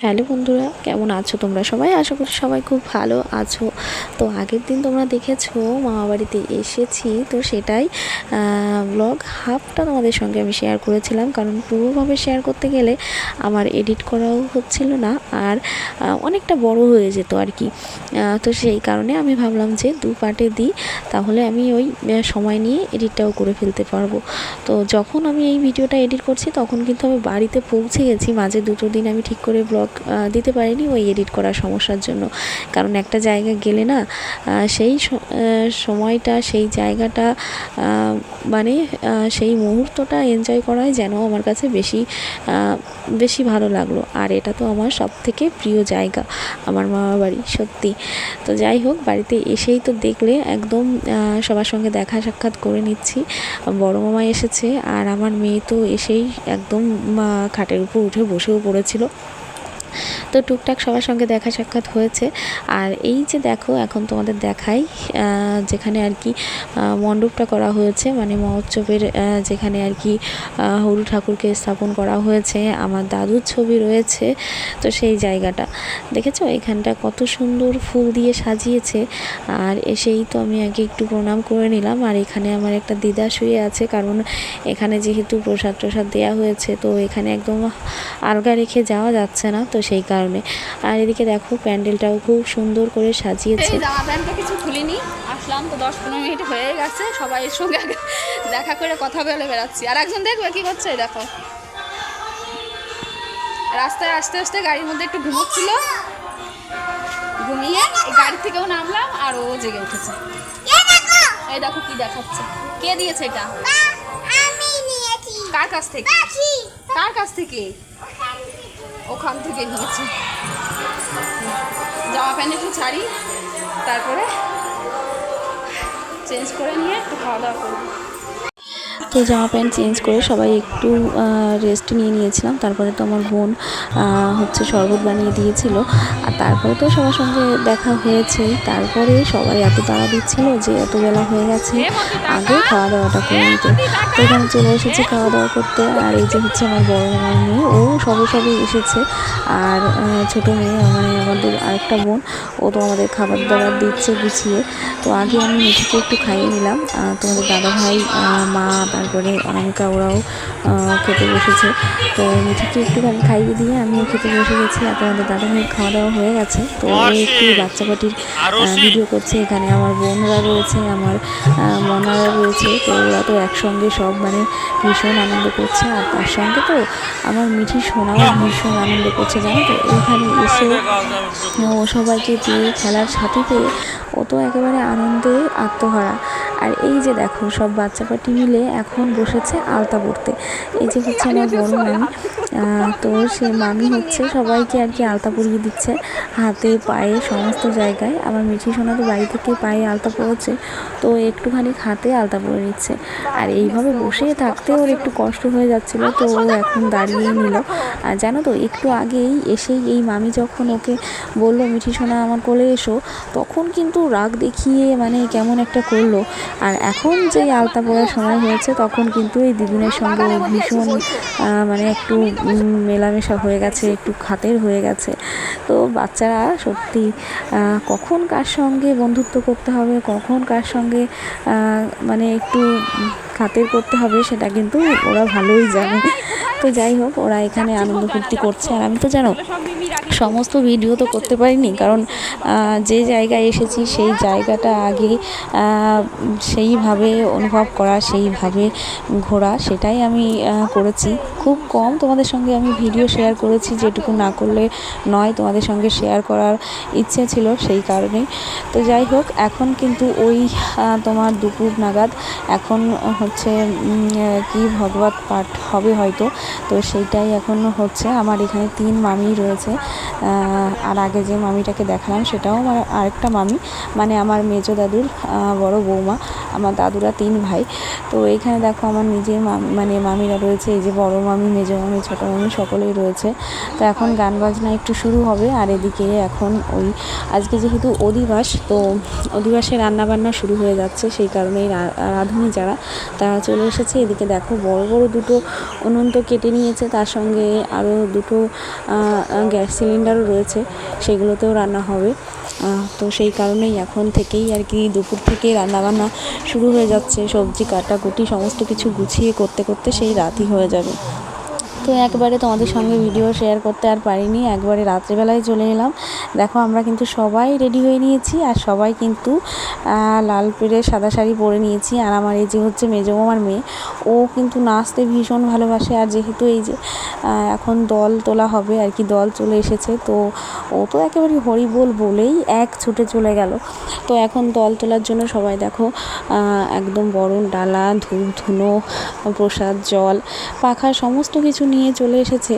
Hello বন্ধুরা, কেমন আছো তোমরা সবাই? আশা করি সবাই খুব ভালো আছো। তো আগের দিন তোমরা দেখেছো মামাবাড়িতে এসেছি, তো সেটাই ব্লগ হাফটা তোমাদের সঙ্গে আমি শেয়ার করেছিলাম, কারণ পুরোভাবে শেয়ার করতে গেলে আমার এডিট করাও হচ্ছিল না, আর অনেকটা বড় হয়ে যেত আর কি। তো সেই কারণে আমি ভাবলাম যে দু পার্টে দিই, তাহলে আমি ওই সময় নিয়ে এডিটটাও করে ফেলতে পারবো। তো যখন আমি এই ভিডিওটা এডিট করছি তখন কিন্তু আমি বাড়িতে পৌঁছে গেছি। মাঝে দুটো দিন আমি ঠিক করে ব্লগ দিতে পারিনি ওই এডিট করার সমস্যার জন্য, কারণ একটা জায়গায় গেলে না সেই সময়টা, সেই জায়গাটা, মানে সেই মুহূর্তটা এনজয় করাই যেন আমার কাছে বেশি ভালো লাগলো। আর এটা তো আমার সবথেকে প্রিয় জায়গা, আমার মামা বাড়ি, সত্যি। তো যাই হোক, বাড়িতে এসেই তো দেখলে একদম সবার সঙ্গে দেখা সাক্ষাৎ করে নিচ্ছি। বড় মামা এসেছে, আর আমার মেয়ে তো এসেই একদম খাটের উপর উঠে বসেও পড়েছিল। তো টুকটাক সবার সঙ্গে দেখা সাক্ষাৎ হয়েছে। আর এই যে দেখো, এখন তোমাদের দেখাই যেখানে আর কি মণ্ডপটা করা হয়েছে, মানে মহোৎসবের যেখানে আর কি হলু ঠাকুরকে স্থাপন করা হয়েছে, আমার দাদুর ছবি রয়েছে। তো সেই জায়গাটা দেখেছো, এখানটা কত সুন্দর ফুল দিয়ে সাজিয়েছে। আর এসেই তো আমি আগে একটু প্রণাম করে নিলাম। আর এখানে আমার একটা দিদা শুয়ে আছে, কারণ এখানে যেহেতু প্রসাদ দেওয়া হয়েছে, তো এখানে একদম আলগা রেখে যাওয়া যাচ্ছে না, তো সেই কারণে। আর এদিকে দেখো, প্যান্ডেলটাও খুব সুন্দর করে সাজিয়েছে। জামা প্যান্টটা কিছু খুলিনি, আসলাম তো 10-15 মিনিট হয়ে গেছে, সবাই এর সঙ্গে দেখা করে কথা বলে বেড়াচ্ছি। আর একজন দেখবে কি করছে, দেখো রাস্তায় আস্তে আস্তে গাড়ির মধ্যে একটু ঘুমোচ্ছিল, ঘুমিয়ে এই গাড়ি থেকেও নামলাম আর ও জেগে উঠেছে। এই দেখো কি দেখাচ্ছে, কে দিয়েছে এটা? কার কাছ থেকে? কার কাছ থেকে? ওখান থেকে নিয়েছে। জামা প্যান্ট একটু ছাড়ি, তারপরে চেঞ্জ করে নিয়ে একটু খাওয়া দাওয়া করবো। তো জামা প্যান্ট চেঞ্জ করে সবাই একটু রেস্ট নিয়েছিলাম। তারপরে তো আমার বোন হচ্ছে শরবত বানিয়ে দিয়েছিল, আর তারপরে তো সবার সঙ্গে দেখা হয়েছেই। তারপরে সবাই এত তাড়া দিচ্ছিল যে এত বেলা হয়ে গেছে, আগে খাওয়া দাওয়াটা করে নিতে। তো এখানে চলে এসেছি খাওয়া দাওয়া করতে। আর এই যে হচ্ছে আমার বড় মামার মেয়ে, ও সবে এসেছে। আর ছোটো মেয়ে, মানে আমাদের আরেকটা বোন, ও তো আমাদের খাবার দাবার দিচ্ছে গুছিয়ে। তো আগে আমি মিঠিকে একটু খাইয়ে নিলাম। তোমাদের দাদা ভাই, মা, তারপরে অনামিকা, ওরাও খেতে বসেছে। তো মিঠিকে একটুখানি খাইয়ে দিয়ে আমিও খেতে বসে গেছি। আর তোমাদের দাদা ভাইয়ের খাওয়া দাওয়া হয়ে গেছে, তো ও একটু বাচ্চা পাটির ভিডিও করছে। এখানে আমার বোনরা রয়েছে, আমার মনারা রয়েছে, তো ওরা তো একসঙ্গে সব মানে ভীষণ আনন্দ করছে। আর তার সঙ্গে তো আমার মিঠি সোনাও ভীষণ আনন্দ করছে, জানো তো। এইখানে এসে ও সবাইকে পেয়ে, খেলার সাথে পেয়ে ও তো একেবারে আনন্দে আত্মহারা। আর এই যে দেখো, সব বাচ্চা পাটি মিলে এখন বসেছে আলতা পড়তে। এই যে হচ্ছে আমার বড় মামি, তো সে মামি হচ্ছে সবাইকে আর কি আলতা পরিয়ে দিচ্ছে, হাতে পায়ে সমস্ত জায়গায়। আমার মিঠি সোনা তো বাড়ি থেকে পায়ে আলতা পড়েছে, তো একটুখানি হাতে আলতা পরে নিচ্ছে। আর এইভাবে বসে থাকতে ওর একটু কষ্ট হয়ে যাচ্ছিলো, তো ও এখন দাঁড়িয়েই নিল। আর জানো তো, একটু আগেই এসেই এই মামি যখন ওকে বললো মিঠি সোনা আমার কোলে এসো, তখন কিন্তু রাগ দেখিয়ে মানে কেমন একটা করলো। আর এখন যে আলতা পড়ার সময় হয়েছে, তখন কিন্তু এই দিদুনের সঙ্গে ভীষণ মানে একটু মেলামেশা হয়ে গেছে, একটু খাতের হয়ে গেছে। তো বাচ্চারা সত্যি কখন কার সঙ্গে বন্ধুত্ব করতে হবে, কখন কার সঙ্গে মানে একটু খাতের করতে হবে, সেটা কিন্তু ওরা ভালোই জানে। তো যাই হোক, ওরা এখানে আনন্দ ফুর্তি করছে। আর আমি তো জানো সমস্ত ভিডিও তো করতে পারিনি, কারণ যে জায়গায় এসেছি সেই জায়গাটা আগে সেইভাবে অনুভব করা, সেইভাবে ঘোরা, সেটাই আমি করেছি। খুব কম তোমাদের সঙ্গে আমি ভিডিও শেয়ার করেছি, যেটুকু না করলে নয়, তোমাদের সঙ্গে শেয়ার করার ইচ্ছে ছিল, সেই কারণেই। তো যাই হোক, এখন কিন্তু ওই তোমার দুপুর নাগাদ এখন হচ্ছে কি ভগবত পাঠ হবে হয়তো, তো সেইটাই এখন হচ্ছে। আমার এখানে 3 মামি রয়েছে। আর আগে যে মামিটাকে দেখালাম সেটাও আমার আরেকটা মামি, মানে আমার মেজো দাদুর বড় বৌমা। আমার দাদুরা 3 ভাই। তো এইখানে দেখো আমার নিজের মানে মামিরা রয়েছে, এই যে বড় মামি, মেজো মামি, ছোটো মামি, সকলেই রয়েছে। তো এখন গান বাজনা একটু শুরু হবে। আর এদিকে এখন ওই আজকে যেহেতু অধিবাস, তো অধিবাসে রান্নাবান্না শুরু হয়ে যাচ্ছে, সেই কারণেই রাঁধুনি যারা, তারা চলে এসেছে। এদিকে দেখো বড় বড় দুটো উনুন তো কেটে কেটে নিয়েছে, তার সঙ্গে আরও দুটো গ্যাস সিলিন্ডারও রয়েছে, সেগুলোতেও রান্না হবে। তো সেই কারণেই এখন থেকেই আর কি দুপুর থেকেই রান্নাবান্না শুরু হয়ে যাচ্ছে। সবজি কাটাকুটি সমস্ত কিছু গুছিয়ে করতে করতে সেই রাতই হয়ে যাবে। তো একবারে তোমাদের সঙ্গে ভিডিও শেয়ার করতে আর পারিনি, একবারে রাত্রেবেলায় চলে এলাম। দেখো আমরা কিন্তু সবাই রেডি হয়ে নিয়েছি, আর সবাই কিন্তু লাল পেড়ে সাদা শাড়ি পরে নিয়েছি। আর আমার এই যে হচ্ছে মেজো মামার মেয়ে, ও কিন্তু নাচতে ভীষণ ভালোবাসে। আর যেহেতু এই যে এখন দল তোলা হবে আর কি, দল চলে এসেছে, তো ও তো একেবারে হরিবোল বলেই এক ছুটে চলে গেল। তো এখন দল তোলার জন্য সবাই দেখো একদম বরণ ডালা, ধূপ ধুনো, প্রসাদ, জল, পাখা সমস্ত কিছু নিয়ে চলে এসেছে।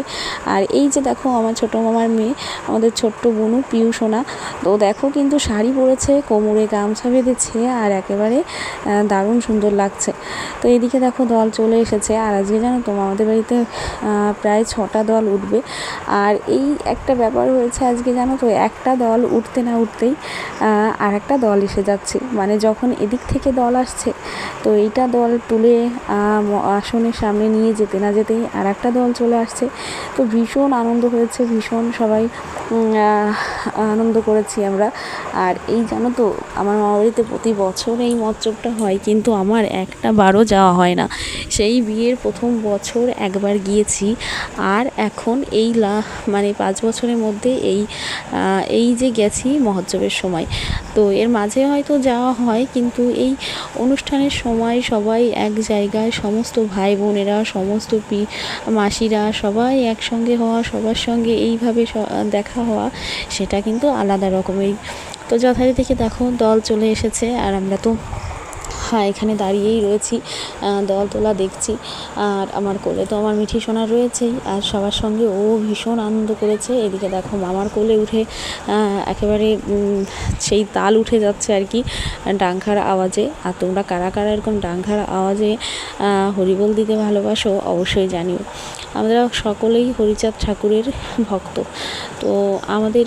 আর এই যে দেখো আমার ছোটো মামার মেয়ে, আমাদের ছোট্ট বোনু পিউ সোনা, তো দেখো কিন্তু শাড়ি পরেছে, কোমরে গামছা বেঁধেছে, আর একেবারে দারুণ সুন্দর লাগছে। তো এদিকে দেখো দল চলে এসেছে। আর আজকে জানো তো আমাদের বাড়িতে প্রায় 6টা দল উঠবে। আর এই একটা ব্যাপার হয়েছে আজকে, জানো তো, একটা দল উঠতে না উঠতেই আর একটা দল এসে যাচ্ছে। মানে যখন এদিক থেকে দল আসছে, তো এইটা দল তুলে আসনের সামনে নিয়ে যেতে না যেতেই আর একটা দল চলে আসছে। তো ভীষণ আনন্দ হয়েছে, ভীষণ সবাই আনন্দ করেছি আমরা। আর এই জানো তো আমার মামাবাড়িতে প্রতি বছর এই মৎসবটা হয়, কিন্তু আমার একটা বারও যাওয়া হয় না। সেই বিয়ের প্রথম বছর একবার গিয়েছি, আর এখন এই মানে 5 বছরের মধ্যে এই যে গেছি মহোৎসবের সময়। তো এর মাঝে হয়তো যাওয়া হয়, কিন্তু এই অনুষ্ঠানের সময় সবাই এক জায়গায়, সমস্ত ভাই বোনেরা, সমস্ত মাসিরা সবাই একসঙ্গে হওয়া, সবার সঙ্গে এইভাবে দেখা হওয়া, সেটা কিন্তু আলাদা রকমেরই। তো যথারীতি দেখো দল চলে এসেছে, আর আমরা তো এখানে দাঁড়িয়েই রয়েছি, দল তোলা দেখছি। আর আমার কোলে তো আমার মিঠি সোনা রয়েছেই, আর সবার সঙ্গে ও ভীষণ আনন্দ করেছে। এদিকে দেখো মামার কোলে উঠে একেবারে সেই তাল উঠে যাচ্ছে আর কি ডাংখার আওয়াজে। আর তোমরা কারা কারা এরকম ডাংখার আওয়াজে হরিবোল দিতে ভালোবাসো অবশ্যই জানিও। আমরা সকলেই হরিচাঁদ ঠাকুরের ভক্ত, তো আমাদের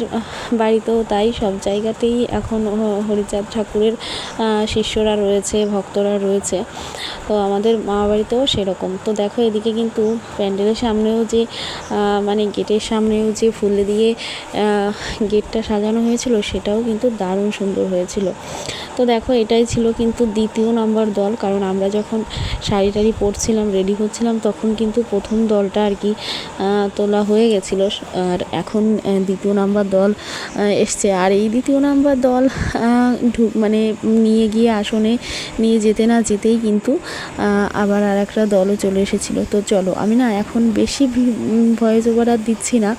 বাড়িতেও তাই, সব জায়গাতেই এখন হরিচাঁদ ঠাকুরের শিষ্যরা রয়েছে, ভক্তরা রয়েছে। তো আমাদের মামা বাড়িতেও সেরকম। তো দেখো এদিকে কিন্তু প্যান্ডেলের সামনেও যে মানে গেটের সামনেও যে ফুল দিয়ে গেটটা সাজানো হয়েছিল, সেটাও কিন্তু দারুণ সুন্দর হয়েছিল। তো দেখো এটাই ছিল কিন্তু 2য় নাম্বার দল, কারণ আমরা যখন শাড়ি টাড়ি পরছিলাম, রেডি হচ্ছিলাম, তখন কিন্তু প্রথম দলটা আর কি তোলা হয়ে গেছিলো। আর এখন 2য় নাম্বার দল এসছে। আর এই 2য় নাম্বার দল মানে নিয়ে গিয়ে আসনে নিয়ে যেতে না যেতেই কিন্তু আবার আর একটা দলও চলে এসেছিলো। তো চলো, আমি না এখন বেশি ভয়েস ওভার আর দিচ্ছি না,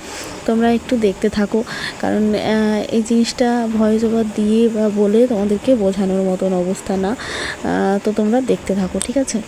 তোমরা একটু দেখতে থাকো, কারণ এই জিনিসটা ভয়েস ওভার দিয়ে বা বলে তোমাদেরকে বোঝানোর মতন অবস্থা না। তো তোমরা দেখতে থাকো, ঠিক আছে।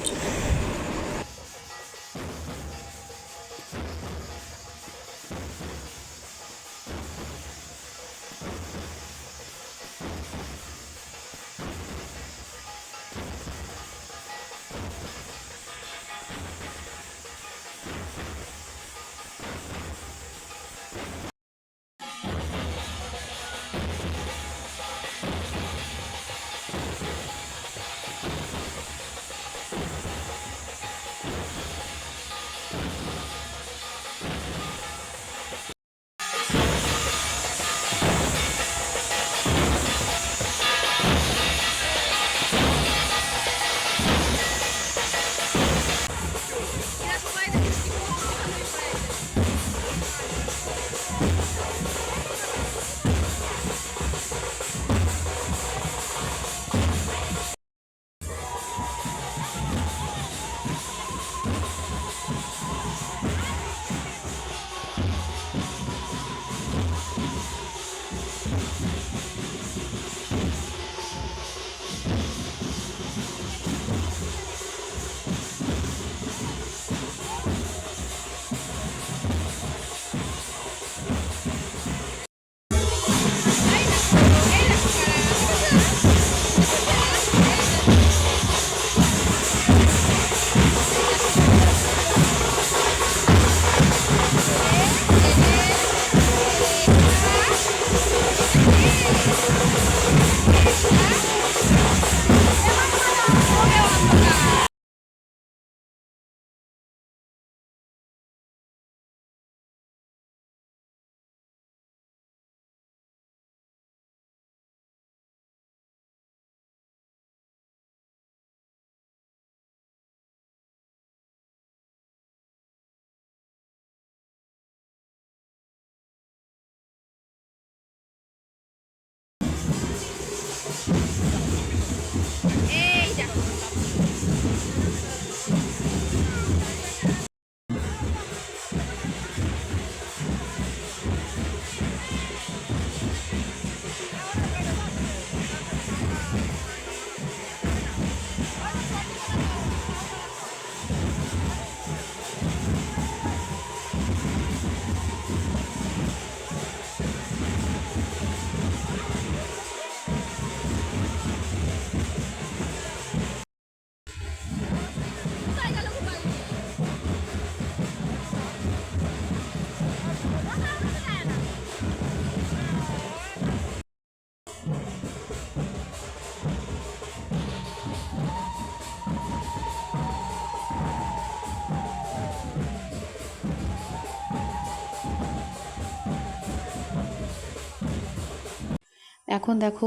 এখন দেখো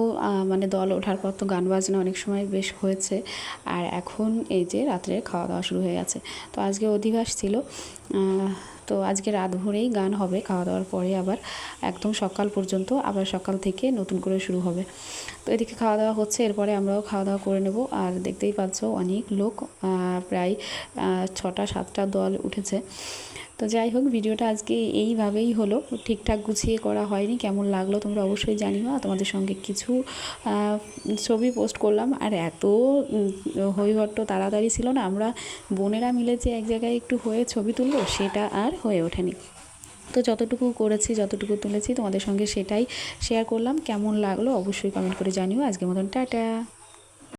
মানে দল ওঠার পর তো গান বাজনা অনেক সময় বেশ হয়েছে, আর এখন এই যে রাত্রে খাওয়া দাওয়া শুরু হয়ে গেছে। তো আজকে অধিবাস ছিল, তো আজকে রাত ভরেই গান হবে, খাওয়া দাওয়ার পরে আবার একদম সকাল পর্যন্ত, আবার সকাল থেকে নতুন করে শুরু হবে। তো এদিকে খাওয়া দাওয়া হচ্ছে, এরপরে আমরাও খাওয়া দাওয়া করে নেব। আর দেখতেই পাচ্ছ অনেক লোক, প্রায় 6টা-7টা দল উঠেছে। তো যাই হোক, ভিডিওটা আজকে এইভাবেই হলো, ঠিকঠাক গুছিয়ে করা হয়নি। কেমন লাগলো তোমরা অবশ্যই জানিও। তোমাদের সঙ্গে কিছু ছবি পোস্ট করলাম, আর এত হইহট্ট তাড়াতাড়ি ছিল না, আমরা বোনেরা মিলে যে এক জায়গায় একটু হয়ে ছবি তুলবো সেটা আর হয়ে ওঠেনি। তো যতটুকু করেছি, যতটুকু তুলেছি তোমাদের সঙ্গে সেটাই শেয়ার করলাম। কেমন লাগলো অবশ্যই কমেন্ট করে জানিও। আজকের মতন টাটা।